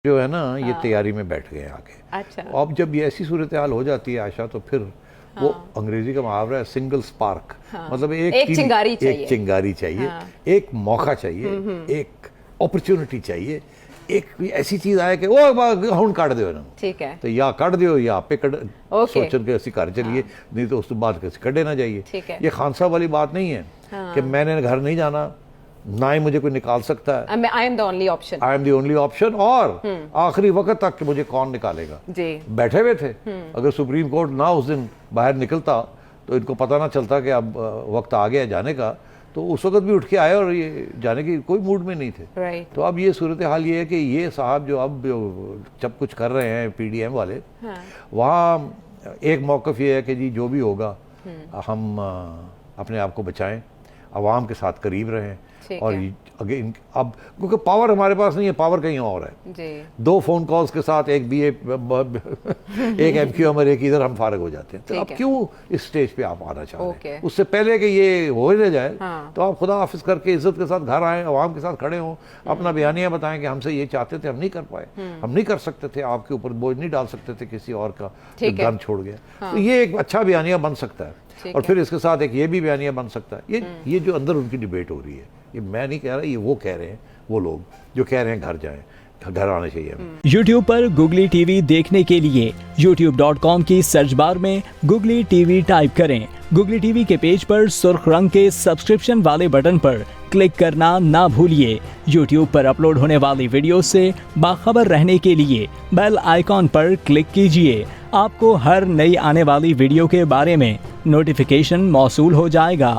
जो है ना ये तैयारी में बैठ गए आगे। अच्छा। अब जब ये ऐसी सूरत हाल हो जाती है आशा, तो फिर वो अंग्रेजी का मुहावरा है सिंगल स्पार्क, मतलब एक चिंगारी चाहिए, एक चिंगारी चाहिए, एक मौका चाहिए, एक अपॉर्चुनिटी चाहिए, एक ऐसी चीज आए कि वो हुन काट दो ना, ठीक है, तो या काट दो या आपे कट सोचन के ਅਸੀਂ घर चलिए, नहीं तो उस बाद किसी कटे ना जाइए। ये खान साहब वाली बात नहीं है कि मैंने घर नहीं जाना, ना ही मुझे कोई निकाल सकता है, I am the only option, I am the only option, और आखिरी वक्त तक कि मुझे कौन निकालेगा। जी। बैठे हुए थे, अगर सुप्रीम कोर्ट ना उस दिन बाहर निकलता तो इनको पता ना चलता कि अब वक्त आ गया जाने का, तो उस वक्त भी उठ के आए और ये जाने की कोई मूड में नहीं थे। right. तो अब ये सूरत हाल ये है कि ये साहब जो अब जब कुछ कर रहे हैं PDM वाले, वहाँ एक मौक़िफ़ ये है कि जी जो भी होगा हम अपने आप को बचाएं, आवाम के साथ करीब रहें, और अब क्योंकि पावर हमारे पास नहीं है, पावर कहीं और है जी। 2 फ़ोन कॉल्स के साथ एक BA एक MQM और एक इधर हम फारग हो जाते हैं। तो अब क्यों इस स्टेज पे आप आना चाह रहे हैं? उससे पहले कि ये हो ही ना जाए, तो आप खुदा हाफिज करके इज्जत के साथ घर आएँ, आवाम के साथ खड़े हों, अपना बयानिया बताएं कि हमसे ये चाहते थे, हम नहीं कर पाए, हम नहीं कर सकते थे, आपके ऊपर बोझ नहीं डाल सकते थे किसी और का गन छोड़ गया। तो ये एक अच्छा बयानिया बन सकता है, और फिर इसके साथ एक ये भी बयानिया बन सकता है। ये जो अंदर उनकी डिबेट हो रही है, ये मैं नहीं कह रहा, ये वो कह रहे हैं, वो लोग जो कह रहे हैं घर जाएं, घर आना चाहिए हमें। YouTube पर Google TV देखने के लिए youtube.com की सर्च बार में Google TV टाइप करें। Google TV के पेज पर सुर्ख रंग के सब्सक्रिप्शन वाले बटन पर क्लिक करना ना भूलिए। YouTube पर अपलोड होने वाली वीडियो से बाखबर रहने के लिए बेल आइकॉन पर क्लिक कीजिए। आपको हर नई आने वाली वीडियो के बारे में नोटिफिकेशन मौसूल हो जाएगा।